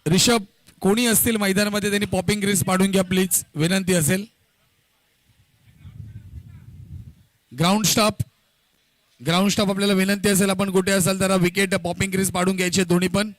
ऋषभ कोणी असतील मैदानामध्ये त्यांनी पॉपिंग ग्रीस पाडून घ्या प्लीज, विनंती असेल. ग्राउंड स्टॉप आपल्याला विनंती असेल, आपण कुठे असाल तर विकेट पॉपिंग ग्रीस पाडून घ्यायचे दोन्ही पण.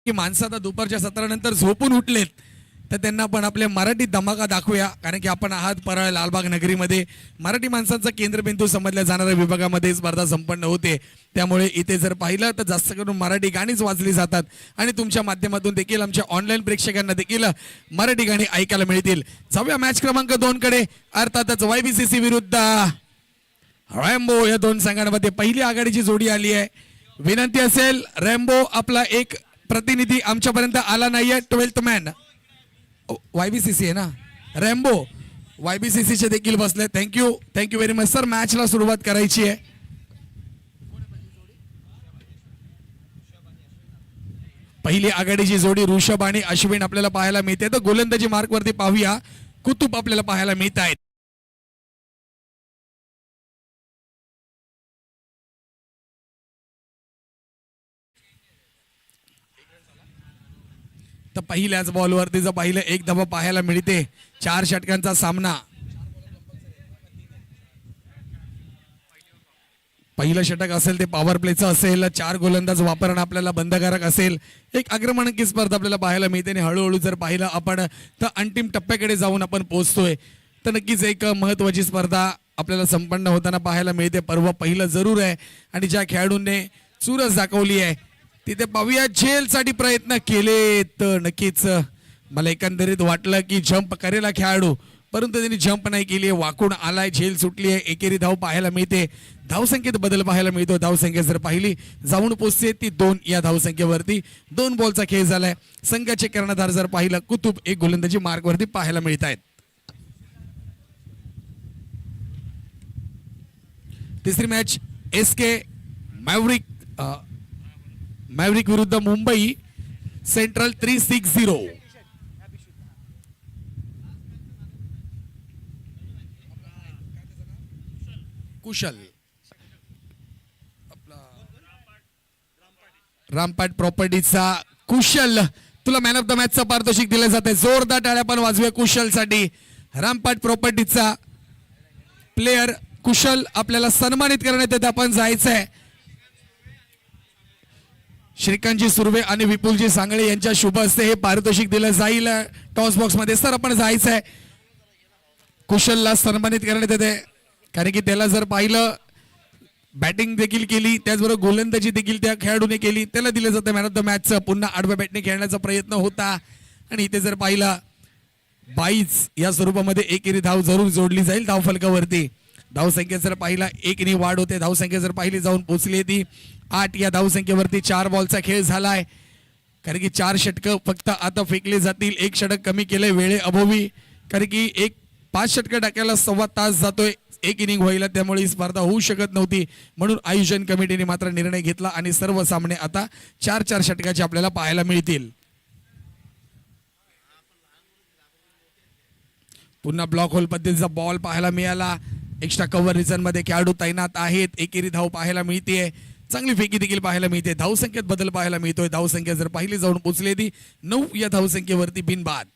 की माणसं आता दुपारच्या सत्रानंतर झोपून उठलेत, तर त्यांना आपण आपल्या मराठी धमाका दाखवूया. कारण की आपण आहात परळ लालबाग नगरीमध्ये मराठी माणसांचा केंद्रबिंदू समजल्या जाणाऱ्या विभागामध्ये स्पर्धा संपन्न होते. त्यामुळे इथे जर पाहिलं तर जास्त करून मराठी गाणीच वाजली जातात आणि तुमच्या माध्यमातून देखील आमच्या ऑनलाईन प्रेक्षकांना देखील मराठी गाणी ऐकायला मिळतील. जाऊया मॅच क्रमांक 2 कडे, अर्थातच YBCC विरुद्ध रॅम्बो या दोन संघांमध्ये पहिली आघाडीची जोडी आली आहे. विनंती असेल, रॅम्बो आपला एक प्रतिनिधी आमच्यापर्यंत आला नाहीये. 12th मॅन YBCC आहे ना, रॅम्बो YBCC चे देखील बसले. Thank you very much sir. मॅचला सुरुवात करायची आहे. पहिली आघाडीची जोडी ऋषभ आणि अश्विन आपल्याला पाहायला मिळते. तर गोलंदाजी मार्क वरती पाहूया, कुतुब आपल्याला पाहायला मिळत आहेत. तर पहिल्याच बॉलवरती जर पाहिलं एक धावा पाहायला मिळते. 4 षटकांचा सामना. पहिलं षटक असेल ते पॉवर प्लेचं असेल, 4 गोलंदाज वापरणं आपल्याला बंधनकारक असेल. एक आक्रमणकी स्पर्धा आपल्याला पाहायला मिळते आणि हळूहळू जर पाहिलं आपण तर अंतिम टप्प्याकडे जाऊन आपण पोहोचतोय. तर नक्कीच एक महत्वाची स्पर्धा आपल्याला संपन्न होताना पाहायला मिळते. पर्व पहिलं जरूर आहे आणि ज्या खेळाडूंनी चुरस दाखवली आहे तिथे पाहूया. झेलसाठी प्रयत्न केले तर नक्कीच मला एकंदरीत वाटलं की जंप करेल खेळाडू, परंतु त्यांनी जंप नाही केली आहे, वाकून आलाय, झेल सुटली आहे, एकेरी धाव पाहायला मिळते, धावसंख्येत बदल पाहायला मिळतो. धावसंख्या जर पाहिली जाऊन पोचते ती 2 या धावसंख्येवरती. 2 बॉलचा खेळ झालाय. संघाचे कर्णधार जर पाहिलं कुतुब एक गोलंदाजी मार्कवरती पाहायला मिळत आहेत. तिसरी मॅच एसके मॅव्हरिक विरुद्ध मुंबई सेंट्रल 360. कुशल रामपाट प्रॉपर्टीचा कुशल, तुला मॅन ऑफ द मॅचचं पारितोषिक दिलं जाते. जोरदार टाळ्या पण वाजवे कुशल साठी. रामपाट प्रॉपर्टीचा प्लेयर कुशल आपल्याला सन्मानित करण्यात येते. आपण जायचंय श्रीकांतजी सुर्वे आणि विपुलजी सांगळे यांच्या शुभ हस्ते हे पारितोषिक दिलं जाईल टॉस बॉक्स मध्ये. सर आपण जायचंय कुशलला सन्मानित करण्यात येते, कारण की त्याला जर पाहिलं बॅटिंग देखील केली, त्याचबरोबर गोलंदाजी देखील त्या खेळाडूने केली, त्याला दिलं जातं मॅन ऑफ द मॅचचं. पुन्हा आडव्या बॅटने खेळण्याचा प्रयत्न होता आणि इथे जर पाहिलं 22 या स्वरूपामध्ये एकेरी धाव जरूर जोडली जाईल धावफलकावरती. धावसंख्या जर पाहिला 1 नी वाढ होते. धावसंख्या जर पाहिली जाऊन पोहोचली ती 8 या धावसंख्येवरती. 4 बॉलचा खेळ झालाय, कारण की 4 षटकं फक्त आता फेकले जातील. 1 षटक कमी केलंय वेळे अभावी, कारण की 5 षटकं टाकायला 1.25 तास जातोय. 1 इनिंग व्हायला, त्यामुळे ही स्पर्धा होऊ शकत नव्हती. म्हणून आयोजन कमिटीने मात्र निर्णय घेतला आणि सर्व सामने आता 4-4 षटकाचे आपल्याला पाहायला मिळतील. पुन्हा ब्लॉक होल पद्धतीचा बॉल पाहायला मिळाला. एक्स्ट्रा कव्हर रिझन मध्ये खेळाडू तैनात आहेत. एकेरी धाव पाहायला मिळते, चांगली फेकी देखील पाहायला मिळते. धावसंख्येत बदल पाहायला मिळतोय. धावसंख्या जर पाहिली जाऊन पोचली ती 9 या धावसंख्येवरती बिनबाद.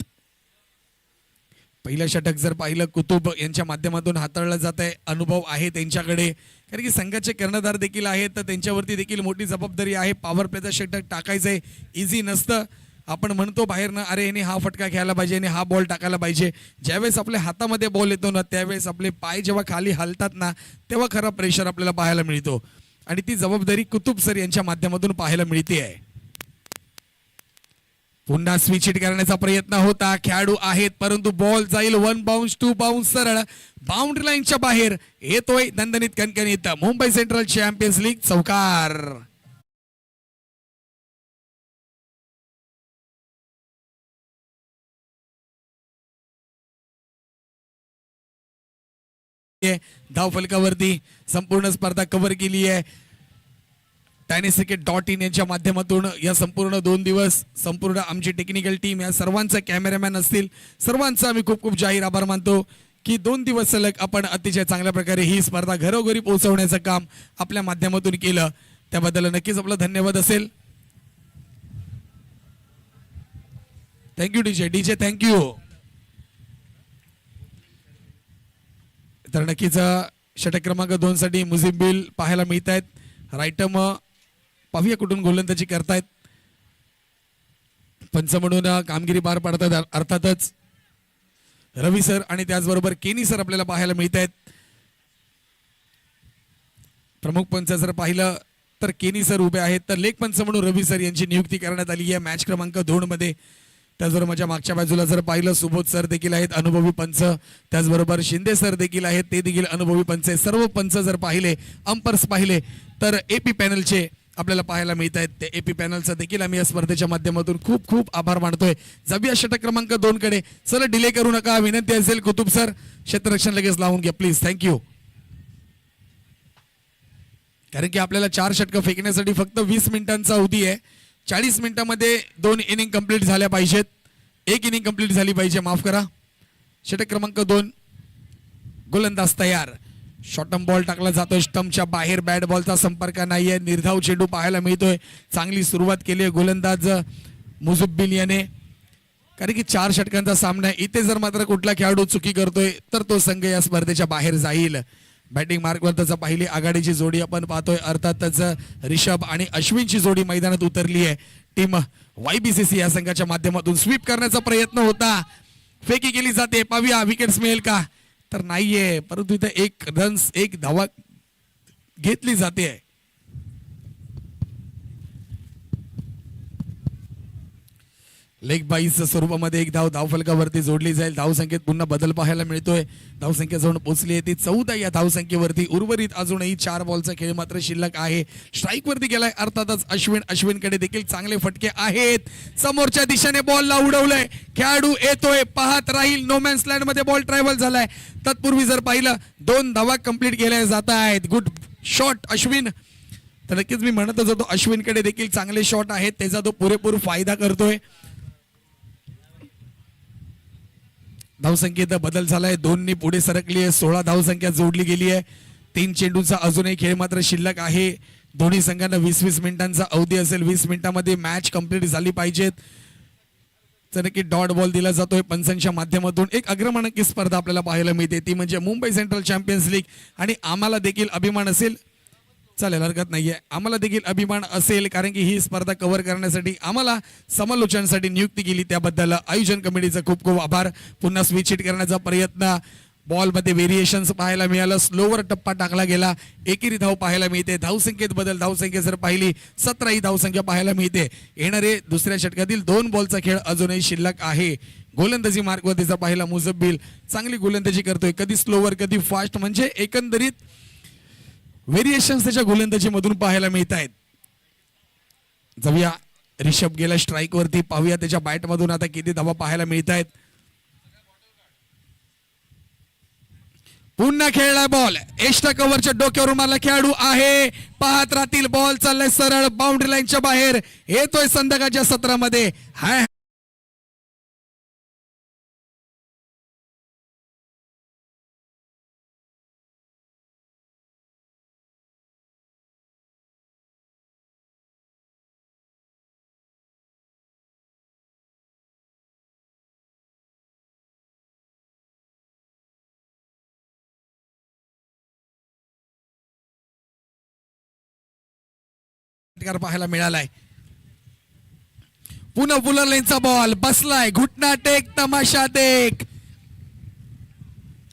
पहिलं षटक जर पाहिलं कुतुब यांच्या माध्यमातून हाताळलं जात आहे. अनुभव आहे त्यांच्याकडे, कारण की संघाचे कर्णधार देखील आहेत, तर त्यांच्यावरती देखील मोठी जबाबदारी आहे. पॉवर प्लेचं षटक टाकायचंय इझी नसतं. आपण म्हणतो बाहेरनं अरे याने हा फटका घ्यायला पाहिजे आणि हा बॉल टाकायला पाहिजे. ज्यावेळेस आपल्या हातामध्ये बॉल येतो ना, त्यावेळेस आपले पाय जेव्हा खाली हलतात ना, तेव्हा खरा प्रेशर आपल्याला पाहायला मिळतो आणि ती जबाबदारी कुतुब सर यांच्या माध्यमातून पाहायला मिळते आहे. पुन्हा स्विच हिट करण्याचा प्रयत्न होता. खेळाडू आहेत, परंतु बॉल जाईल 1 बाउन्स 2 बाउन्स सरळ बाउंड्री लाईनच्या बाहेर. येतोय दणदणीत कणकणीत मुंबई सेंट्रल चॅम्पियन्स लीग चौकार. धावफलकावरती संपूर्ण स्पर्धा कव्हर केली आहे. tenniscricket.in यांच्या माध्यमातून या संपूर्ण 2 दिवस संपूर्ण आमची टेक्निकल टीम, या सर्वांचा कॅमेरामॅन असतील, सर्वांचा आम्ही खूप खूप जाहीर आभार मानतो की 2 दिवस सलग आपण अतिशय चांगल्या प्रकारे ही स्पर्धा घरोघरी पोहोचवण्याचं काम आपल्या माध्यमातून केलं. त्याबद्दल नक्कीच आपला धन्यवाद असेल. Thank you DJ thank you. तर नक्कीच षटक क्रमांक 2 साठी मुझिबिल पाहायला मिळत आहेत. रायटम पाहूया कुठून गोलंदाजी करतायत. पंच म्हणून कामगिरी पार पाडतात अर्थातच रवी सर आणि त्याचबरोबर केनी सर आपल्याला पाहायला मिळत आहेत. प्रमुख पंच जर पाहिलं तर केनी सर उभे आहेत, तर लेख पंच म्हणून रवी सर यांची नियुक्ती करण्यात आली आहे मॅच क्रमांक 2 मध्ये. त्याचबरोबर माझ्या मागच्या बाजूला जर पाहिलं सुबोध सर देखील आहेत, अनुभवी पंच. त्याचबरोबर शिंदे सर देखील आहेत, ते देखील अनुभवी पंच. सर्व पंच जर पाहिले, अंपर्स पाहिले तर एपी पॅनलचे आपल्याला पाहायला मिळत आहेत. ते एपी पॅनलचा देखील आम्ही या स्पर्धेच्या माध्यमातून खूप खूप आभार मानतोय. जाऊया षटक क्रमांक 2 कडे. चला डिले करू नका, विनंती असेल कुतुब सर क्षेत्ररक्षण लगेच लावून घ्या प्लीज. थँक्यू. कारण की आपल्याला 4 षटकं फेकण्यासाठी फक्त 20 मिनिटांचा अवधी आहे. 40 मिनिटांमध्ये 2 इनिंग कंप्लीट झाल्या पाहिजेत. 1 इनिंग कंप्लीट झाली पाहिजे, माफ करा. षटक क्रमांक 2 गोलंदाज तयार. शॉर्टम बॉल टाकला जातोय स्टंपच्या बाहेर. बॅट बॉलचा संपर्क नाहीये. निर्धाव चेंडू पाहायला मिळतोय. चांगली सुरुवात केली आहे गोलंदाज मुझिबिल याने, कारण की 4 षटकांचा सामना आहे. इथे जर मात्र कुठला खेळाडू चुकी करतोय तर तो संघ या स्पर्धेच्या बाहेर जाईल. बॅटिंग मार्कवर त्याचा पहिली आघाडीची जोडी आपण पाहतोय. अर्थातच रिषभ आणि अश्विनची जोडी मैदानात उतरली आहे. टीम YBCC या संघाच्या माध्यमातून स्वीप करण्याचा प्रयत्न होता. फेकी केली जाते, पाहूया विकेट्स मिळेल का, तर नाहीये. परंतु इथे 1 रन्स 1 धावा घेतली जाते. लेग बाईस स्वरूपामध्ये एक धाव धावफलकावरती जोडली जाईल. धावसंख्येत पुन्हा बदल पाहायला मिळतोय. धावसंख्या जाऊन पोहोचली आहे ती 14 या धावसंख्येवरती. उर्वरित अजूनही 4 बॉलचा खेळ मात्र शिल्लक आहे. स्ट्राईक वरती गेलाय अर्थातच अश्विनकडे देखील चांगले फटके आहेत. समोरच्या दिशेने बॉलला उडवलंय. खेळाडू येतोय, पाहत राहील. नोमॅन्स लँड मध्ये बॉल ट्रॅव्हल झालाय. तत्पूर्वी जर पाहिलं 2 धावा कंप्लीट केल्या जात आहेत. Good shot Ashwin. तर नक्कीच मी म्हणतच होतो अश्विनकडे देखील चांगले शॉट आहेत, त्याचा तो पुरेपूर फायदा करतोय. धावसंख्येत बदल झालाय. 2 पुढे सरकली आहे. 16 धावसंख्या जोडली गेली आहे. 3 चेंडूचा अजूनही खेळ मात्र शिल्लक आहे. दोन्ही संघांना 20-20 मिनिटांचा अवधी असेल. 20 मिनिटांमध्ये मॅच कंप्लीट झाली पाहिजेत. तर नक्की डॉट बॉल दिला जातोय पंचांच्या माध्यमातून. एक अग्रमानांकित स्पर्धा आपल्याला पाहायला मिळते, ती म्हणजे मुंबई सेंट्रल चॅम्पियन्स लीग. आणि आम्हाला देखील अभिमान असेल, चालेल हरकत नाहीये, आम्हाला देखील अभिमान असेल, कारण की ही स्पर्धा कव्हर करण्यासाठी आम्हाला समालोचनासाठी नियुक्ती केली, त्याबद्दल आयोजन कमिटीचा खूप खूप आभार. पुन्हा स्विच हिट करण्याचा प्रयत्न. बॉलमध्ये व्हेरिएशन्स पाहायला मिळालं. स्लोवर टप्पा टाकला गेला. एकेरी धाव पाहायला मिळते. धावसंख्येत बदल. धावसंख्या जर पाहिली 17 ही धावसंख्या पाहायला मिळते. येणारे दुसऱ्या षटकातील 2 बॉलचा खेळ अजूनही शिल्लक आहे. गोलंदाजी मार्कवरतीचा पाहिला मुझब्बिल चांगली गोलंदाजी करतोय, कधी स्लोवर कधी फास्ट, म्हणजे एकंदरीत व्हेरिएशन्स त्याच्या गोलंदाजीमधून पाहायला मिळत आहेत. जाऊया रिषभ गेला स्ट्राईक वरती. पाहूया त्याच्या बॅटमधून आता किती धावा पाहायला मिळत आहेत. पुन्हा खेळलाय बॉल. एक्स्ट्रा कव्हरच्या डोक्यावर मारला खेळाडू आहे. पाहत राहतील. बॉल चाललाय सरळ बाउंड्री लाईनच्या बाहेर. येतोय संदकाच्या सत्रामध्ये. हाय पाहायला मिळालाय. पुन्हा बुलर लेनचा बॉल बसलाय. घुटना टेक तमाशा देख.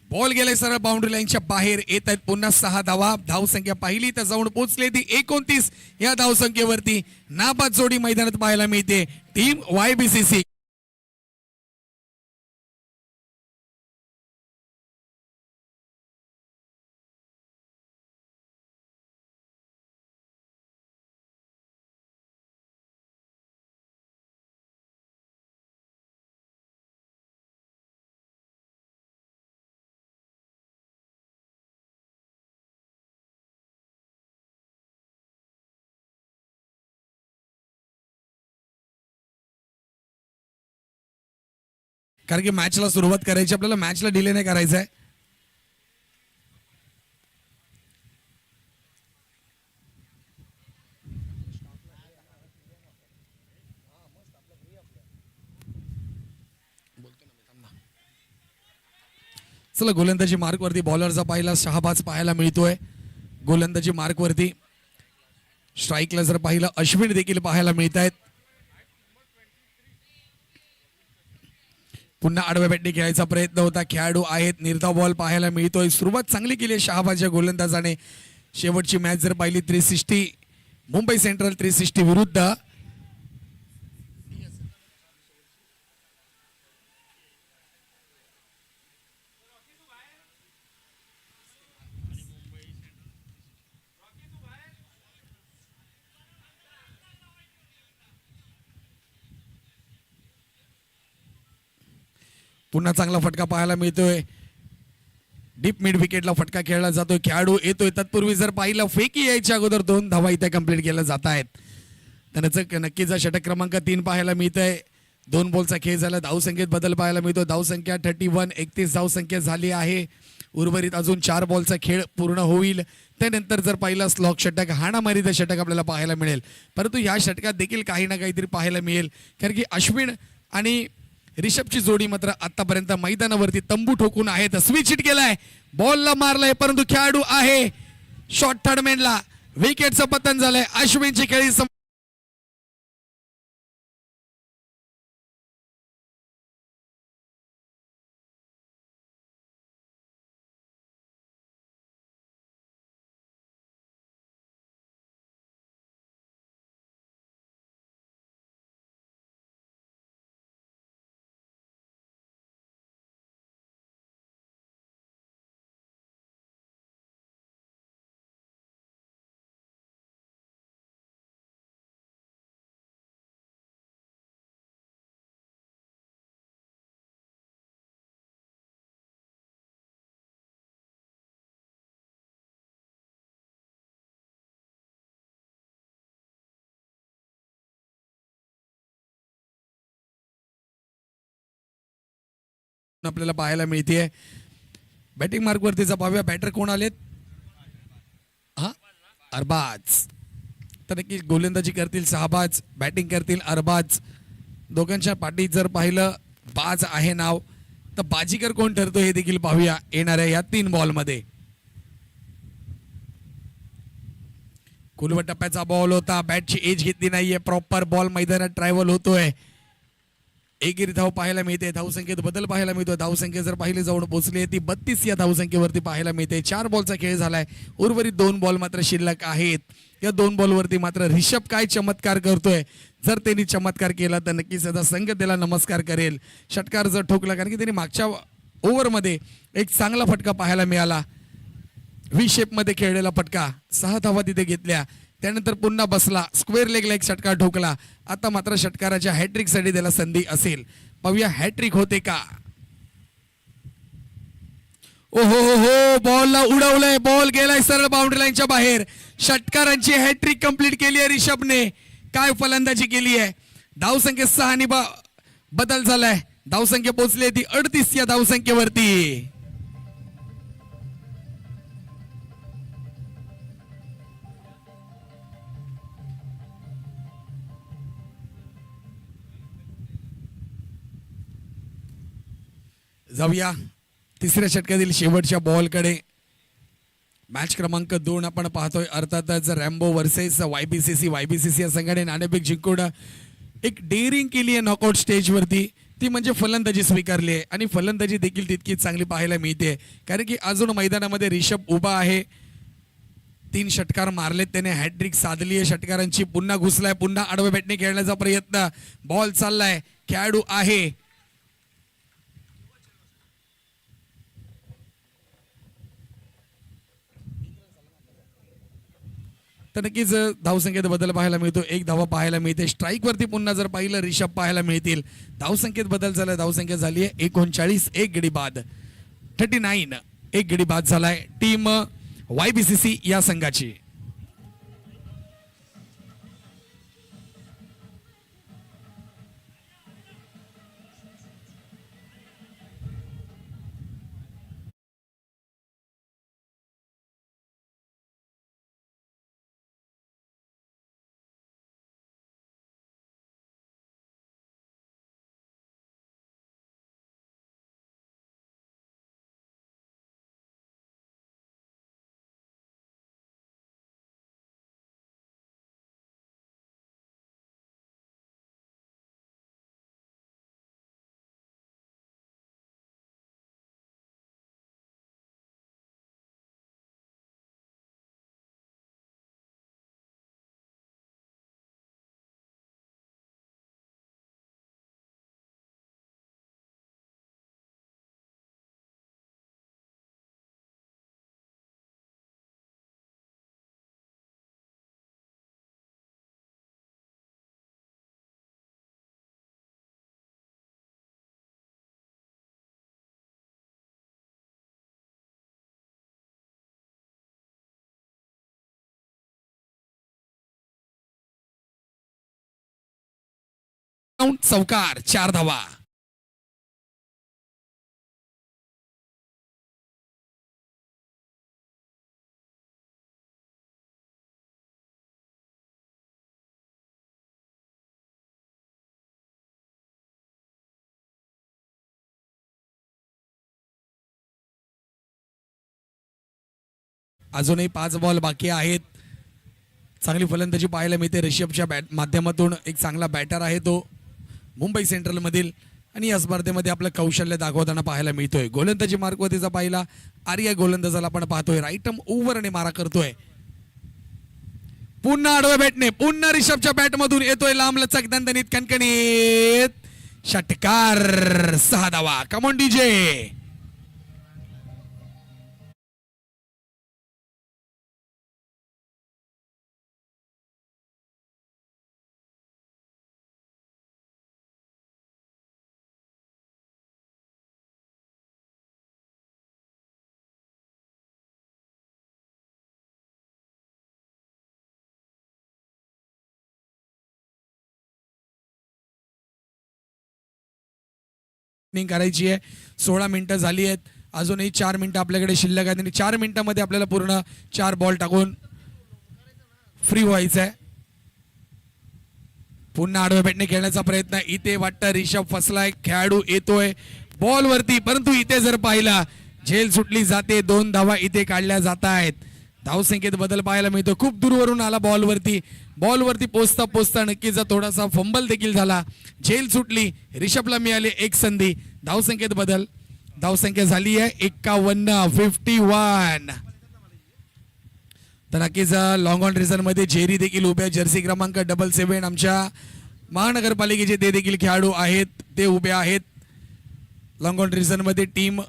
बॉल गेले सरळ बाउंड्री लाईनच्या बाहेर. येत आहेत पुन्हा 6 धावा. धावसंख्या पाहिली तर जाऊन पोहोचले ती 29 या धावसंख्येवरती. नाबाद जोडी मैदानात पाहायला मिळते. Team YBCC. कारण की मॅचला सुरुवात करायची, आपल्याला मॅचला डिले नाही करायचा आहे. चला गोलंदाजी मार्क वरती बॉलरचा पाहिला शहाबाज पाहायला मिळतोय. गोलंदाजी मार्क वरती स्ट्राईकला जर पाहिलं अश्विन देखील पाहायला मिळत आहेत. पुन्हा आडव्या बॅटने खेळायचा प्रयत्न होता. खेळाडू आहेत. निर्धाव बॉल पाहायला मिळतोय. सुरुवात चांगली केली आहे शहाबाजच्या गोलंदाजाने. शेवटची मॅच जर पाहिली 360 मुंबई सेंट्रल 360 विरुद्ध पुन्हा चांगला फटका पाहायला मिळतोय. डीप मिड विकेटला फटका खेळला जातोय. खेळाडू येतोय. तत्पूर्वी जर पाहिलं फेकी यायच्या अगोदर 2 धावा इथे कंप्लीट केल्या जात आहेत. त्याचं नक्कीच षटक क्रमांक 3 पाहायला मिळत आहे. 2 बॉलचा खेळ झाला. धावसंख्येत बदल पाहायला मिळतो. धावसंख्या 31 धावसंख्या झाली आहे. उर्वरित अजून 4 बॉलचा खेळ पूर्ण होईल. त्यानंतर जर पाहिलं स्लॉक षटक हाणामारीचं षटक आपल्याला पाहायला मिळेल. परंतु या षटकात देखील काही ना काहीतरी पाहायला मिळेल, कारण की अश्विन आणि रिषभची जोडी मात्र आतापर्यंत मैदानावरती तंबू ठोकून आहेत. स्विच हिट केलाय. बॉलला मारलाय, परंतु खेळाडू आहे शॉर्ट थर्डमॅनला. विकेटचं पतन झालंय. अश्विनची खेळी आपल्याला पाहायला मिळते. बॅटिंग मार्कवरतीचा पाहूया बॅटर कोण आलेत. हा, अरबाज. तर नक्की गोलंदाजी करतील शहाबाज, बॅटिंग करतील अरबाज. दोघांच्या पाठीत जर पाहिलं बाज आहे नाव, तर बाजीकर कोण ठरतो हे देखील पाहूया येणाऱ्या या 3 बॉलमध्ये. कुलवट टप्प्याचा बॉल होता, बॅटची एज घेतली नाहीये, प्रॉपर बॉल मैदानात ट्रॅव्हल होतोय. एकेरी धाव पाहायला मिळते, धावसंख्येत बदल पाहायला मिळतो. धावसंख्या जर पाहिली जाऊन पोहोचली ती 32 या धावसंख्येवरती पाहायला मिळते. 4 बॉलचा खेळ झालाय, उर्वरित 2 बॉल मात्र शिल्लक आहेत. या 2 बॉलवरती मात्र रिषभ काय चमत्कार करतोय. जर त्यांनी चमत्कार केला तर नक्कीच त्याचा संघ त्याला नमस्कार करेल. षटकार जर ठोकला, कारण की त्यांनी मागच्या ओव्हरमध्ये एक चांगला फटका पाहायला मिळाला, व्ही शेप मध्ये खेळलेला फटका, 6 धावा तिथे घेतल्या. त्यानंतर पुन्हा बसला, स्क्वेअर लेगला एक षटकार ठोकला. आता मात्र षटकाराच्या हॅट्रिक साठी त्याला संधी असेल. पाहूया हॅट्रिक होते का. ओहो हो, बॉलला उडवलंय, बॉल गेलाय सरळ बाउंड्री लाईनच्या बाहेर. षटकारांची हॅट्रिक कंप्लीट केली आहे रिषभने. काय फलंदाजी केली आहे. धावसंख्येत 6 बदल झालाय. धावसंख्या पोहोचली ती 38 या धावसंख्येवरती. जाऊया तिसऱ्या षटकातील शेवटच्या बॉलकडे. मॅच क्रमांक 2 आपण पाहतोय. अर्थातच रॅम्बो वर्सेस वायबीसीसी या संघाने नाणेफेक जिंकून एक डेअरिंग केली आहे नॉकआउट स्टेजवरती. ती म्हणजे फलंदाजी स्वीकारली आहे आणि फलंदाजी देखील तितकीच चांगली पाहायला मिळते. कारण की अजून मैदानामध्ये रिषभ उभा आहे. 3 षटकार मारलेत त्याने, हॅट्रिक साधली आहे षटकारांची. पुन्हा घुसलाय, पुन्हा आडव्या बॅटने खेळण्याचा प्रयत्न. बॉल चाललाय, खेळाडू आहे. तर नक्कीच धावसंख्येत बदल पाहायला मिळतो. 1 धावा पाहायला मिळते. स्ट्राईक वरती पुन्हा जर पाहिलं रिषभ पाहायला मिळतील. धावसंख्येत बदल झालाय. धावसंख्या झाली आहे 39. 1 गडी बाद, 39. 1 गडी बाद झालाय टीम वायबीसीसी या संघाची. चौकार, 4 धावा. अजूनही 5 बॉल बाकी आहेत. चांगली फलंदाजी पाहायला मिळते ऋषभच्या माध्यमातून. एक चांगला बॅटर आहे तो मुंबई सेंट्रल मधील, आणि या स्पर्धेमध्ये आपलं कौशल्य दाखवताना पाहायला मिळतोय. गोलंदाजी मार्कवरतीचा पाहिला आर्या गोलंदाजाला आपण पाहतोय. राईट आर्म ओव्हर आणि मारा करतोय. पुन्हा आडव्या बॅटने, पुन्हा ऋषभच्या बॅट मधून येतोय लांब लचक दणदणीत कणकणीत षटकार. 6 धावा. Come on DJ. ओपनिंग करायची आहे. 16 मिनिटं झाली आहेत, अजूनही 4 मिनिटं आपल्याकडे शिल्लक आहेत आणि 4 मिनिटांमध्ये आपल्याला पूर्ण 4 बॉल टाकून फ्री व्हायचं आहे. पुन्हा आडव्या बॅटने खेळण्याचा प्रयत्न, इथे वाटतं रिषभ फसलाय, खेळाडू येतोय बॉल वरती, परंतु इथे जर पाहिला झेल सुटली जाते, 2 धावा इथे काढल्या जात आहेत. धावसंख्येत बदल पाहायला मिळतो, खूप दूरवरून आला बॉलवरती पोचता पोचता नक्कीच थोडासा फंबल देखील झाला, झेल सुटली, रिषभला मिळाली एक संधी. धावसंख्येत बदल, धावसंख्या झाली आहे 51. तर नक्कीच लॉंग ऑन रिझन मध्ये जेरी देखील उभे, जर्सी क्रमांक 77 आमच्या महानगरपालिकेचे ते देखील खेळाडू आहेत, ते उभे आहेत. लॉंग ऑन रिझन मध्ये टीम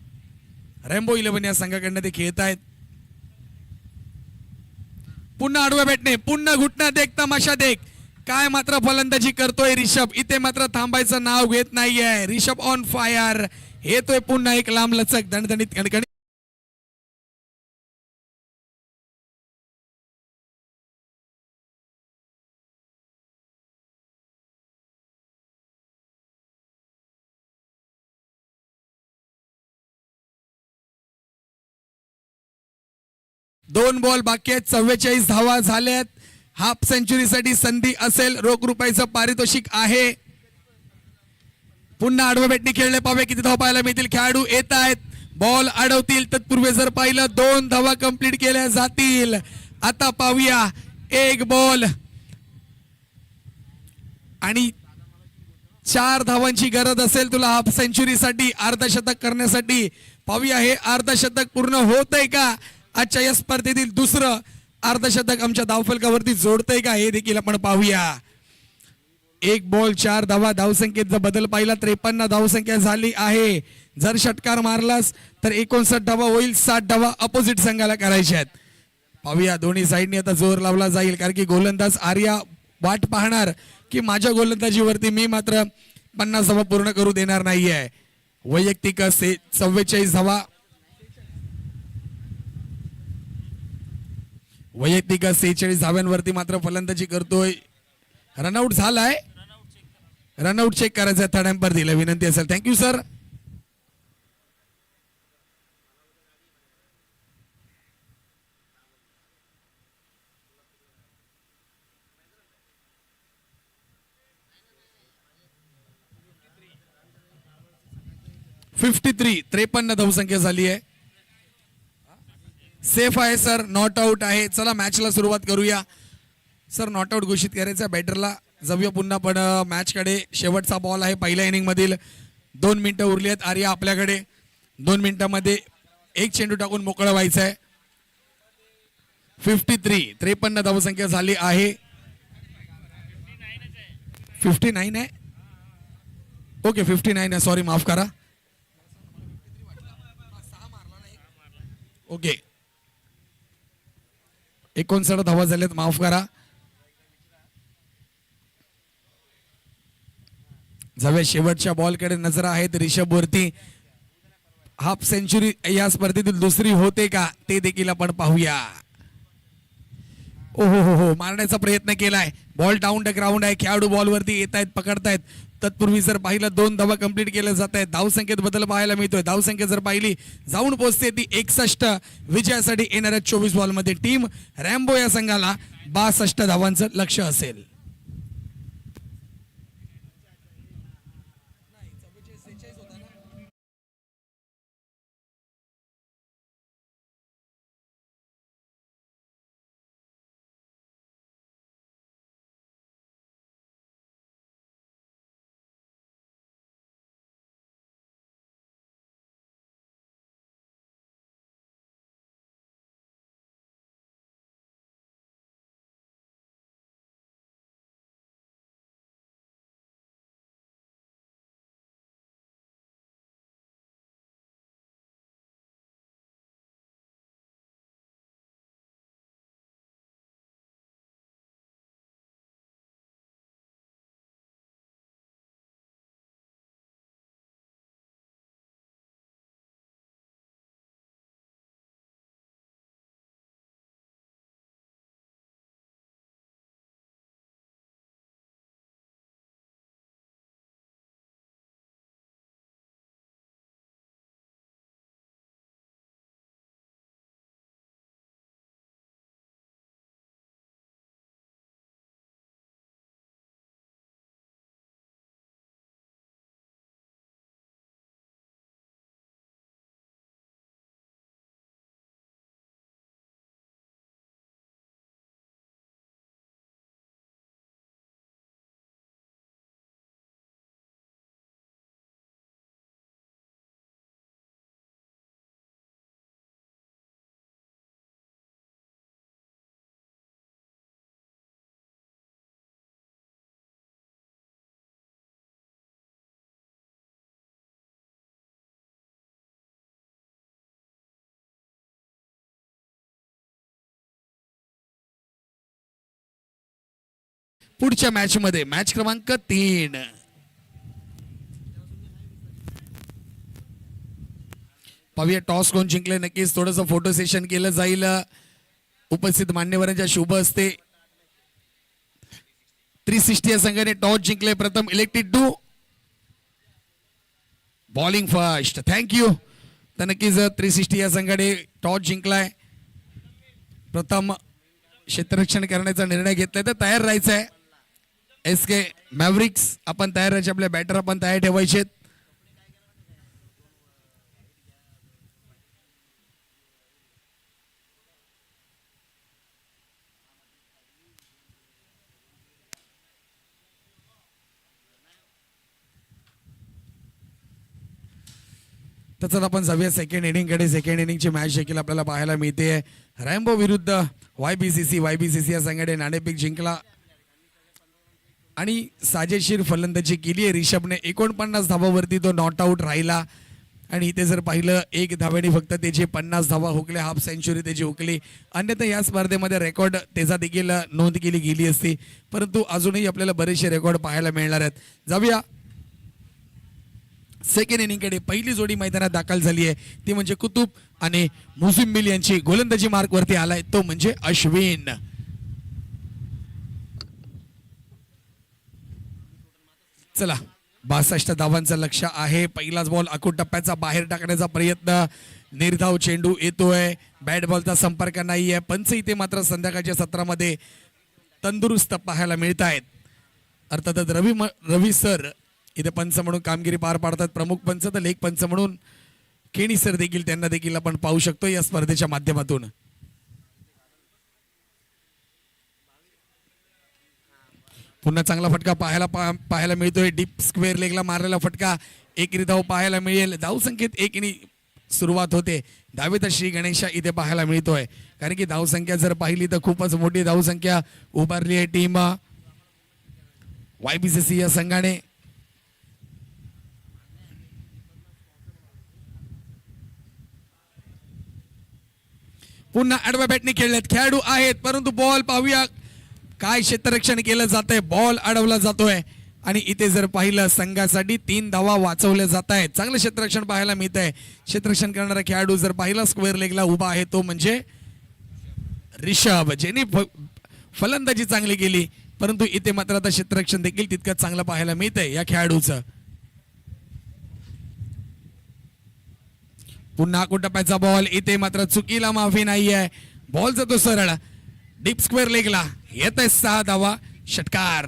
रेम्बो 11 या संघाकडनं ते खेळत आहेत. पुन्हा आडव्या बॅटने, पुन्हा घुटना देख, तमाशा देख, काय मात्र फलंदाजी करतोय रिषभ, इथे मात्र थांबायचं नाव घेत नाहीये. रिषभ ऑन फायर, येतोय पुन्हा एक लांब लचक दणदणीत कणकणी. दोन बॉल बाकी आहेत, 44 धावा झाल्यात. हाफ सेंचुरीसाठी संधी असेल, रोख रुपयाचं पारितोषिक आहे. पुन्हा आडव्या बॅटने खेळले पाहावे किती धावा पाहायला मिळतील. खेळाडू येत आहेत, बॉल अडवतील, तत्पूर्वी जर पाहिलं 2 धावा कंप्लीट केल्या जातील. आता पाहूया, एक बॉल आणि 4 धावांची गरज असेल तुला हाफ सेंचुरीसाठी, अर्धशतक करण्यासाठी. पाहूया हे अर्धशतक पूर्ण होतंय का, आजच्या या स्पर्धेतील दुसरं अर्धशतक आमच्या धावफलकावरती जोडतंय का, हे देखील आपण पाहूया. एक बॉल 4 धावा, धावसंख्येचा बदल पाहिला 53 धावसंख्या झाली आहे. जर षटकार मारलास तर 59 धावा होईल, 60 धावा अपोजिट संघाला करायच्या आहेत. पाहूया दोन्ही साईडनी आता जोर लावला जाईल, कारण की गोलंदाज आर्या वाट पाहणार की माझ्या गोलंदाजीवरती मी मात्र 50 धावा पूर्ण करू देणार नाहीये. वैयक्तिक 44 धावा, वैयक्तिक 46 धाव्यांवरती मात्र फलंदाजी करतोय. रनआउट झालाय, रनआउट चेक करायचा, थर्ड एम्पर दिला, विनंती असेल. Thank you sir. फिफ्टी 53 धावसंख्या झाली आहे. सेफ आहे सर, नॉट आउट आहे. चला मॅचला सुरुवात करूया सर. नॉट आउट घोषित करायचा बॅटरला. जाऊया पुन्हा पण मॅचकडे. शेवटचा बॉल आहे पहिल्या इनिंग मधील. 2 मिनिटं उरली आहेत आर्या आपल्याकडे. 2 मिनिटांमध्ये एक चेंडू टाकून मोकळं व्हायचं आहे. 53 धावसंख्या झाली आहे. 59 आहे, ओके 59 आहे, सॉरी माफ करा. ओके 59 धावा झाल्यात, माफ करा. जाऊया शेवटच्या बॉलकडे. नजर आहेत रिषभ वरती. हाफ सेंचुरी या स्पर्धेतील दुसरी होते का ते देखील आपण पाहूया. ओहो हो, मारण्याचा प्रयत्न केलाय. बॉल डाऊन द ग्राउंड आहे, खेळाडू बॉलवरती येत आहेत, पकडतायत. तत्पूर्वी जर पाहिलं 2 धावा कंप्लीट केल्या जात आहेत. धावसंख्येत बदल पाहायला मिळतोय. धावसंख्या जर पाहिली जाऊन पोहोचते ती 61. विजयासाठी येणाऱ्या 24 बॉलमध्ये टीम रॅम्बो या संघाला 62 धावांचं लक्ष्य असेल. पुढच्या मॅच मध्ये मॅच क्रमांक 3. पाहूया टॉस कोण जिंकले. नक्कीच थोडंसं फोटो सेशन केलं जाईल उपस्थित मान्यवरांच्या शुभ हस्ते. 360 या संघाने टॉस जिंकले. प्रथम elected to bowling first. Thank you. तर नक्कीच 360 या संघाने टॉस जिंकलाय. प्रथम क्षेत्ररक्षण करण्याचा निर्णय घेतलाय. तर तयार राहायचं आहे. SK मॅव्रिक्स आपण तयार राहायचे. आपल्या बॅटर आपण तयार ठेवायचे. तसंच आपण जाऊया सेकंड इनिंगकडे. सेकंड इनिंगची मॅच देखील आपल्याला पाहायला मिळते. रॅम्बो विरुद्ध YBCC या संघाने नाणेफेक जिंकला आणि साजेशीर फलंदाजी केली आहे रिषभने. 49 धावावरती तो नॉट आऊट राहिला आणि इथे जर पाहिलं 1 धाव्याने फक्त त्याचे 50 धावा हुकले. हाफ सेंचुरी त्याची हुकली. अन्यथा या स्पर्धेमध्ये रेकॉर्ड त्याचा देखील नोंद केली गेली असती. परंतु अजूनही आपल्याला बरेचसे रेकॉर्ड पाहायला मिळणार आहेत. जाऊया सेकंड इनिंगकडे. पहिली जोडी मैदानात दाखल झाली आहे ती म्हणजे कुतुब आणि मुझिम्बिल यांची. गोलंदाजी मार्क वरती आलाय तो म्हणजे अश्विन. चला 62 धावांचं लक्ष आहे. पहिलाच बॉल आखूड टप्प्याचा बाहेर टाकण्याचा प्रयत्न. निर्धाव चेंडू येतोय. बॅट बॉलचा संपर्क नाहीये. पंच इथे मात्र संध्याकाळच्या सत्रामध्ये तंदुरुस्त पाहायला मिळत आहेत. अर्थातच रवी सर इथे पंच म्हणून कामगिरी पार पाडतात. प्रमुख पंच तर लेख पंच म्हणून केणी सर देखील त्यांना देखील आपण पाहू शकतो या स्पर्धेच्या माध्यमातून. पुन्हा चांगला फटका पाहायला मिळतोय. डीप स्क्वेअर लेगला मारलेला फटका. 1 धाव पाहायला मिळेल. धावसंख्येत 1 सुरुवात होते. धावेचा श्री गणेशा इथे पाहायला मिळतोय. कारण की धावसंख्या जर पाहिली तर खूपच मोठी धावसंख्या उभारली आहे टीम YBCC या संघाने. पुन्हा आडव्या बॅटने खेळलेत खेळाडू आहेत. परंतु बॉल पाहूया काय क्षेत्ररक्षण केलं जातंय. बॉल अडवला जातोय आणि इथे जर पाहिलं संघासाठी 3 धावा वाचवल्या जात आहेत. चांगलं क्षेत्ररक्षण पाहायला मिळत आहे. क्षेत्ररक्षण करणारा खेळाडू जर पाहिला स्क्वेअर लेगला उभा आहे तो म्हणजे रिषभ, ज्यांनी फलंदाजी चांगली केली. परंतु इथे मात्र आता क्षेत्ररक्षण देखील तितकंच चांगलं पाहायला मिळतंय या खेळाडूचं. पुन्हा टप्प्याचा बॉल. इथे मात्र चुकीला माफी नाहीये. बॉल जातो सरळ डीप स्क्वेअर लेगला. येत आहे 6 धावा. षटकार.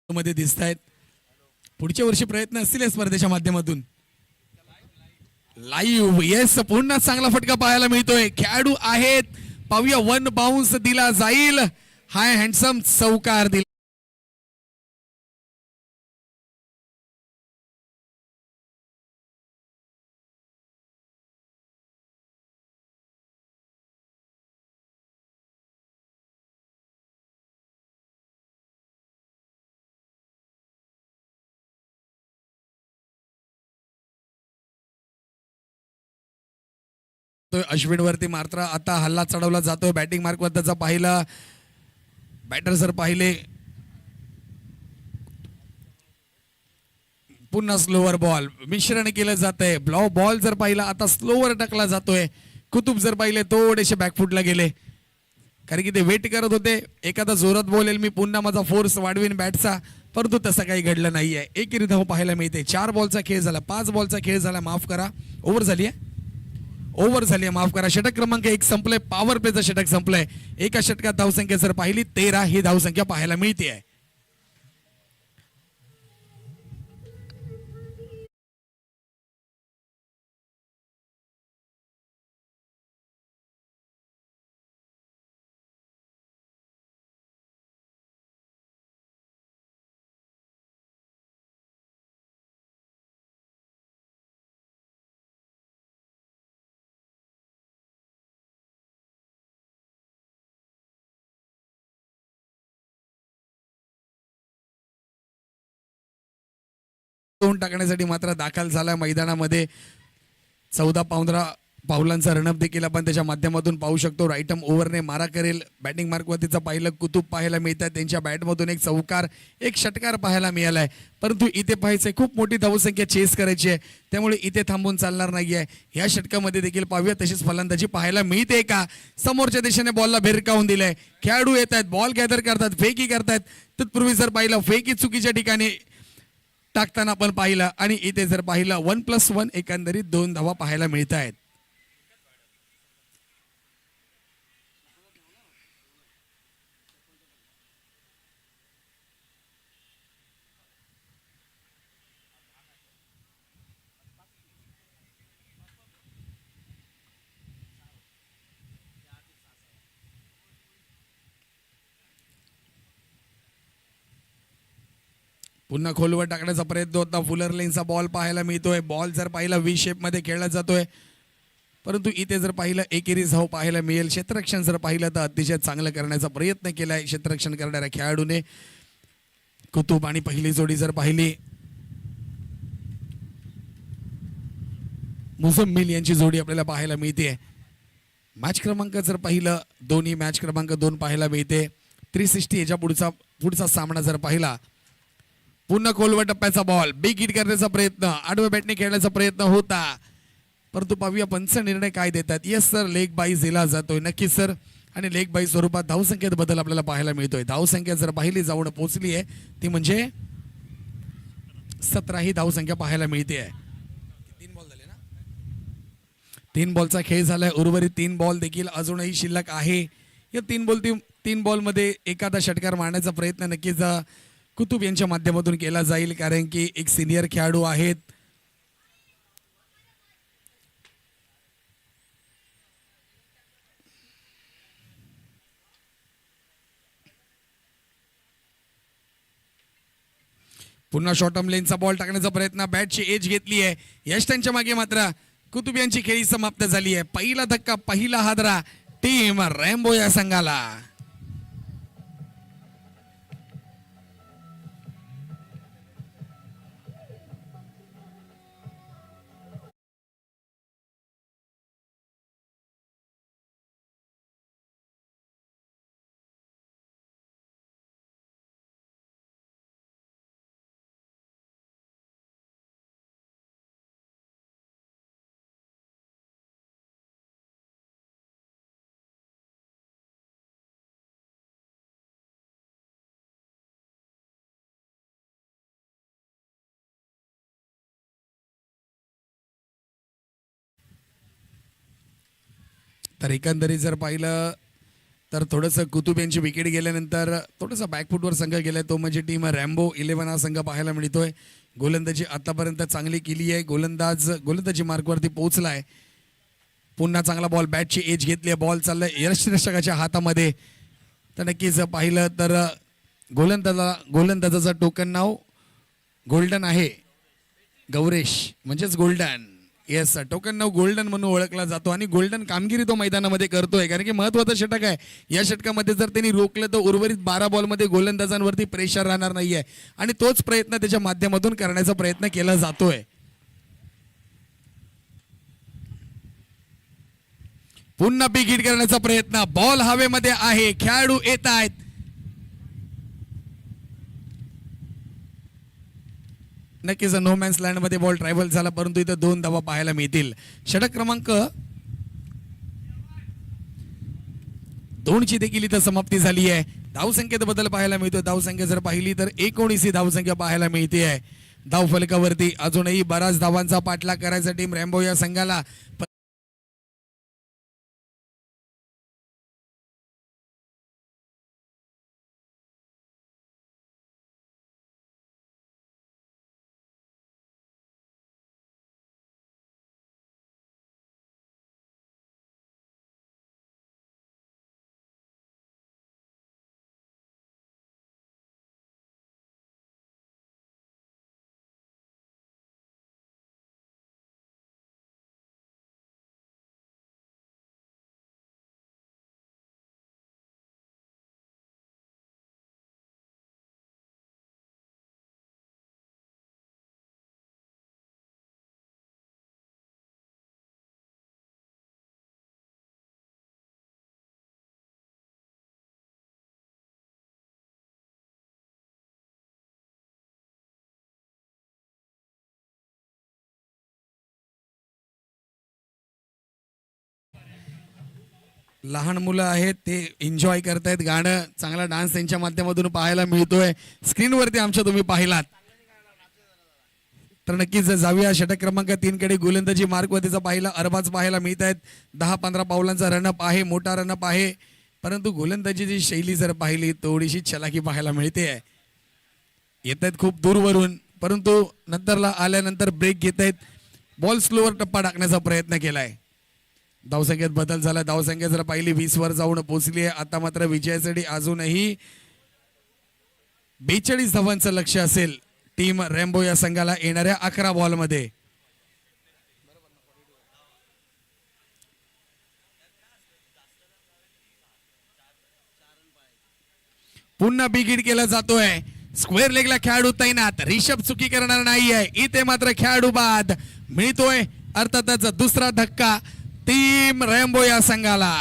मध्ये दिसत आहेत. पुढच्या वर्षी प्रयत्न असतील या स्पर्धेच्या माध्यमातून. Live yes. पुन्हा चांगला फटका पाहायला मिळतोय. खेळाडू आहेत. पाहूया 1 बाउन्स दिला जाईल. हाय हँडसम चौकार दिला. अश्विन वरती मात्र आता हल्ला चढवला जातोय. बॅटिंग मार्क वरचा पाहिला बॅटर जर पाहिले पुन्हा स्लोवर बॉल मिश्रण केलं जातंय. बॉल जर पाहिला आता स्लोवर टाकला जातोय. कुतुब जर पाहिले थोडेसे बॅकफुटला गेले कारण की ते वेट करत होते. एखादा जोरात बोलेल मी पुन्हा माझा फोर्स वाढवीन बॅटचा. परंतु तसं काही घडलं नाहीये. 1 धाव पाहायला मिळते. 4 बॉलचा खेळ झाला. 5 बॉलचा खेळ झाला. माफ करा ओव्हर झाली आहे. ओव्हर झाली माफ करा. षटक क्रमांक 1 संपलंय. पॉवर प्लेचं षटक संपलंय. एका षटकात धावसंख्या जर पाहिली 13 ही धावसंख्या पाहायला मिळते आहे. तोंड टाकण्यासाठी मात्र दाखल झाला मैदानामध्ये. 14-15 पावलांचा रनअप देखील आपण त्याच्या माध्यमातून पाहू शकतो. राईटम ओव्हरने मारा करेल. बॅटिंग मार्कवरतीचं पाहिलं कुतुब पाहायला मिळतात. त्यांच्या बॅटमधून एक चौकार एक षटकार पाहायला मिळालाय. परंतु इथे पाहायचंय खूप मोठी धावसंख्या चेस करायची आहे, त्यामुळे इथे थांबून चालणार नाहीये. या षटकामध्ये देखील पाहूया तशीच फलंदाजी पाहायला मिळते का. समोरच्या दिशेने बॉलला भिरकावून दिलंय. खेळाडू येत आहेत, बॉल गॅदर करतात, फेकी करतायत. तत्पूर्वी जर पाहिलं फेकी चुकीच्या ठिकाणी टाकताना आपण पाहिलं आणि इथे जर पाहिलं 1+1 एकंदरीत 2 धावा पाहायला मिळत आहेत. पुन्हा खोलवर टाकण्याचा प्रयत्न होता. फुलर लेनचा बॉल पाहायला मिळतोय. बॉल जर पाहिला व्ही शेप मध्ये खेळला जातोय, परंतु इथे जर पाहिलं एकेरी धाव पाहायला मिळेल. क्षेत्ररक्षण जर पाहिलं तर अतिशय चांगलं करण्याचा प्रयत्न केलाय क्षेत्ररक्षण करणाऱ्या खेळाडूने. कुतुब आणि पहिली जोडी जर पाहिली मुझम्मिल यांची जोडी आपल्याला पाहायला मिळते. मॅच क्रमांक जर पाहिलं दोन्ही मॅच क्रमांक 2 पाहायला मिळते. 360 याच्या पुढचा सामना जर पाहिला पुन्हा खोलवर टप्प्याचा बॉल बिग हिट करण्याचा प्रयत्न आडव्या बॅटने खेळण्याचा प्रयत्न होता, परंतु पाहूया पंच निर्णय काय देतात. येस सर, लेग बाई दिला जातोय. नक्कीच सर, आणि लेग बाई स्वरूपात धावसंख्येत बदल आपल्याला पाहायला मिळतोय. धावसंख्या जर पाहिली जाऊन पोहोचली आहे ती म्हणजे 17 ही धावसंख्या पाहायला मिळते आहे. 3 बॉल झाले ना, 3 बॉलचा खेळ झालाय. उर्वरित 3 बॉल देखील अजूनही शिल्लक आहे. या 3 बॉलमध्ये एखादा षटकार मारण्याचा प्रयत्न नक्कीच कुतुब यांच्या माध्यमातून केला जाईल, कारण की एक सिनियर खेळाडू आहेत. पुन्हा शॉर्टम लेनचा बॉल टाकण्याचा प्रयत्न, बॅटची एज घेतली आहे. यष्टांच्या मागे मात्र कुतुब यांची खेळी समाप्त झाली आहे. पहिला धक्का, पहिला हादरा टीम रॅम्बो या संघाला. तर एकंदरीत जर पाहिलं तर थोडंसं कुतुब यांची विकेट गेल्यानंतर थोडंसं बॅकफुटवर संघ गेलाय, तो म्हणजे टीम रॅम्बो 11 हा संघ पाहायला मिळतोय. गोलंदाजी आतापर्यंत चांगली केली आहे. गोलंदाजी मार्कवरती पोहोचलाय. पुन्हा चांगला बॉल, बॅटची एज घेतली आहे. बॉल चाललाय यष्टिरक्षकाच्या हातामध्ये. तर नक्कीच पाहिलं तर गोलंदाजाचं टोकन नाव गोल्डन आहे, गौरेश म्हणजेच गोल्डन. येस, टोकन नाव गोल्डन म्हणून ओळखला जातो आणि गोल्डन कामगिरी तो मैदानामध्ये करतोय, कारण की महत्वाचं षटक आहे. या षटकामध्ये जर त्यांनी रोखलं तर उर्वरित 12 बॉलमध्ये गोलंदाजांवरती प्रेशर राहणार नाहीये आणि तोच प्रयत्न त्याच्या माध्यमातून करण्याचा प्रयत्न केला जातोय. पुन्हा बिग हिट करण्याचा प्रयत्न, बॉल हवेमध्ये आहे, खेळाडू येत आहेत. नक्कीच नो मॅन्स लँड मध्ये बॉल ट्रॅव्हल झाला, परंतु इथं 2 धावा पाहायला मिळतील. षटक क्रमांक 2 ची देखील इथं समाप्ती झाली आहे. धावसंख्येत बदल पाहायला मिळतो. धावसंख्या जर पाहिली तर 19 ही धावसंख्या पाहायला मिळते आहे. धाव फलकावरती अजूनही बराच धावांचा पाठलाग करायचा टीम रॅम्बो या संघाला. लहान मुलं आहेत ते एन्जॉय करतायत गाणं, चांगला डान्स त्यांच्या माध्यमातून पाहायला मिळतोय. स्क्रीनवरती आमच्या तुम्ही पाहिलात तर नक्कीच जाऊया षटक क्रमांक 3 कडे. गोलंदाजी मार्कवरतीचा पाहिला अरबाज पाहायला मिळत आहेत. 10-15 पावलांचा रनअप आहे, मोठा रनअप आहे, परंतु गोलंदाजीची शैली जर पाहिली थोडीशी चलाकी पाहायला मिळते आहे. येत आहेत खूप दूरवरून, परंतु नंतरला आल्यानंतर ब्रेक घेत आहेत. बॉल स्लोवर टप्पा टाकण्याचा प्रयत्न केलाय. धावसंख्येत बदल झाला. धावसंख्या जर पाहिली 20 वर जाऊन पोहोचली आहे. आता मात्र विजयासाठी अजूनही 42 धावांचं लक्ष असेल टीम रेम्बो या संघाला येणाऱ्या 11 बॉलमध्ये. पुन्हा बिगिट केला जातोय. स्क्वेअर लेगला खेळाडू तैनात. रिषभ चुकी करणार नाहीये. इथे मात्र खेळाडू बाद मिळतोय. अर्थातच दुसरा धक्का टीम रेम्बो या संघाला.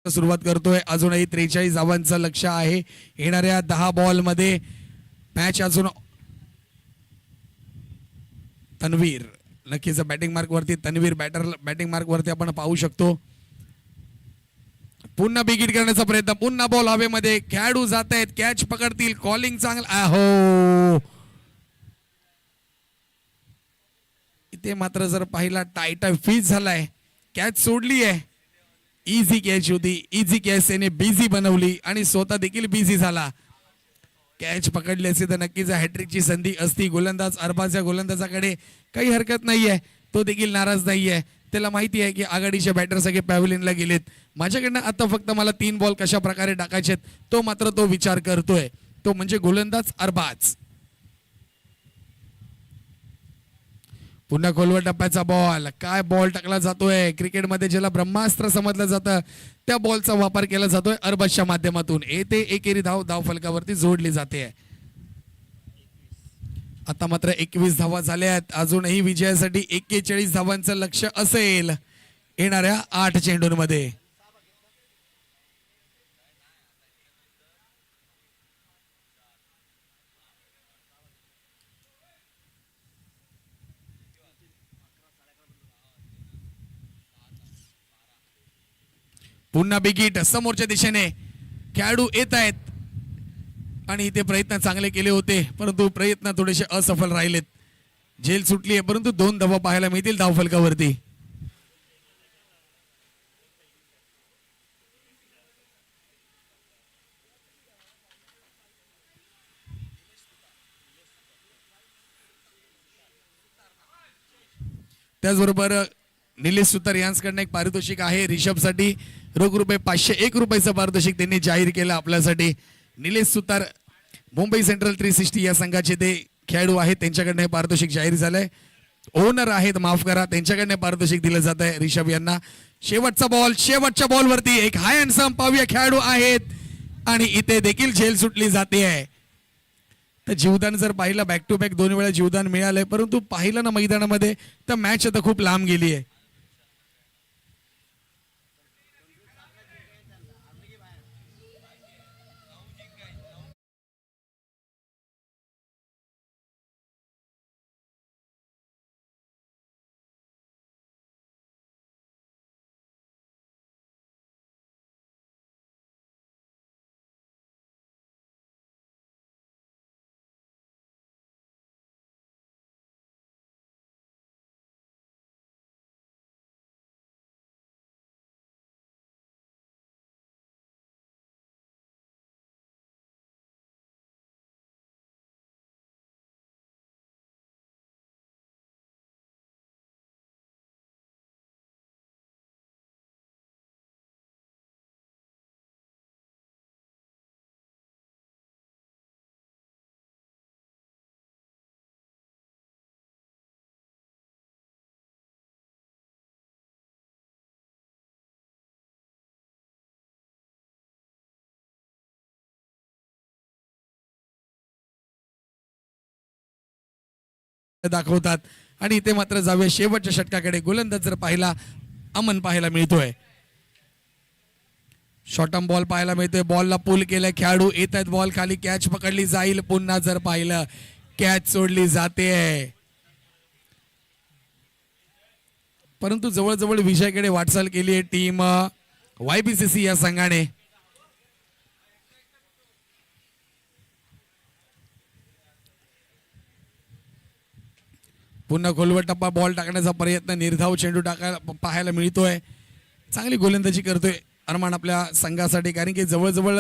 सुरुवात करतोय. अजूनही 43 धावांचं लक्ष आहे येणाऱ्या 10 बॉल मध्ये. मॅच अजून तन्वीर नक्कीच बॅटिंग मार्क वरती. तन्वीर बॅटिंग मार्क वरती आपण पाहू शकतो. पुन्हा बिगिट करण्याचा प्रयत्न. पुन्हा बॉल हवेमध्ये. खेळाडू जात आहेत. कॅच पकडतील. कॉलिंग चांगला हो. इथे मात्र जर पाहिला टाईटा फीज झालाय. कॅच सोडली आहे. इझी कॅच होती. इझी कॅच त्याने बिझी बनवली आणि स्वतः देखील बिझी झाला. कॅच पकडली असती तर नक्कीच हॅट्रिकची संधी असती. गोलंदाज अरबाज या गोलंदाजाकडे काही हरकत नाहीये. तो देखील नाराज नाहीये. त्याला माहिती आहे की आघाडीचे बॅटर सगळे पॅव्हलियनला गेलेत. माझ्याकडनं आता फक्त मला 3 बॉल कशा प्रकारे टाकायचे तो मात्र तो विचार करतोय. तो म्हणजे गोलंदाज अरबाज. पुन्हा खोलवर टप्प्याचा बॉल. काय बॉल टाकला जातोय. क्रिकेटमध्ये ज्याला ब्रह्मास्त्र समजलं जातं त्या बॉलचा वापर केला जातोय अरबाजच्या माध्यमातून. येते एकेरी धाव फलकावरती जोडली जाते. आता मात्र 21 धावा झाल्यात. अजूनही विजयासाठी 41 धावांचं लक्ष असेल येणाऱ्या 8 चेंडूंमध्ये. पुन्हा बिगिट समोरच्या दिशेने. खेळाडू येत आहेत आणि इथे प्रयत्न चांगले केले होते परंतु प्रयत्न थोडेसे असफल राहिलेत. झेल सुटली आहे परंतु 2 धावा पाहायला मिळतील धावफलकावरती. त्याचबरोबर निलेश सुतार यांच्याकडनं एक पारितोषिक आहे. रिषभसाठी रोख रुपये 501 रुपयाचं पारितोषिक त्यांनी जाहीर केलं आपल्यासाठी. निलेश सुतार मुंबई सेंट्रल 360 या संघाचे ते खेळाडू आहेत. त्यांच्याकडनं हे पारितोषिक जाहीर झालंय. ओनर आहेत माफ करा त्यांच्याकडनं पारितोषिक दिलं जात आहे रिषभ यांना. शेवटचा बॉल. शेवटच्या बॉलवरती एक हाय अँड सम पाहूया खेळाडू आहेत आणि इथे देखील झेल सुटली जाते आहे. तर जीवदान जर पाहिलं बॅक टू बॅक 2 वेळा जीवदान मिळालंय परंतु पाहिलं ना मैदानामध्ये तर मॅच आता खूप लांब गेली आहे. दाखवतात आणि इथे मात्र जाऊया शेवटच्या षटकाकडे. गोलंदाज जर पाहिला अमन पाहायला मिळतोय. शॉर्टम बॉल पाहायला मिळतोय. बॉलला पुल केलं खेळाडू येत आहेत. बॉल खाली कॅच पकडली जाईल. पुन्हा जर पाहिलं कॅच सोडली जाते. परंतु जवळजवळ विजयाकडे वाटचाल केली आहे टीम YBCC या संघाने. पुन्हा गोलवर टप्पा बॉल टाकण्याचा प्रयत्न. निर्धाव चेंडू टाकायला पाहायला मिळतोय. चांगली गोलंदाजी करतोय अरमान आपल्या संघासाठी, कारण की जवळजवळ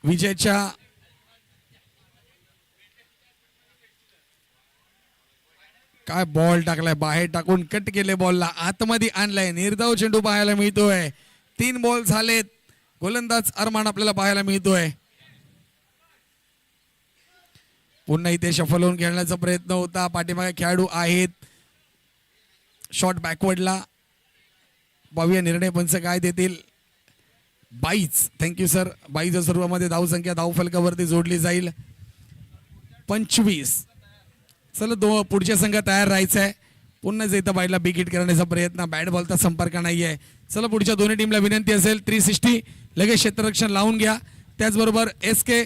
विजयाच्या काय बॉल टाकलाय बाहेर टाकून कट केले. बॉलला आतमध्ये आणलाय. निर्धाव चेंडू पाहायला मिळतोय. 3 बॉल झालेत. गोलंदाज अरमान आपल्याला पाहायला मिळतोय. पुन्हा इथे शफल होऊन खेळण्याचा प्रयत्न होता. पाठीमागे खेळाडू आहेत. शॉट बॅकवर्डला. पाहूया निर्णय पंच काय देतील. 22 थँक्यू सर. 22 स्वरूपामध्ये धावसंख्या धावफलकावरती जोडली जाईल. 25. चला पुढच्या संघ तयार राहायचं आहे. पुन्हा इथं बाईला बिग हिट करण्याचा प्रयत्न. बॅट बॉलचा संपर्क नाहीये. चला पुढच्या दोन्ही टीमला विनंती असेल 360 लगेच क्षेत्ररक्षण लावून घ्या. त्याचबरोबर SK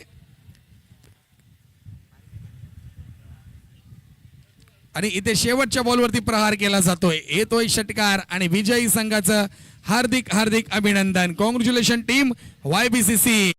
आणि इथे शेवटच्या बॉलवरती प्रहार केला जातोय. येतोय षटकार आणि विजयी संघाचं हार्दिक हार्दिक अभिनंदन. Congratulation team YBCC.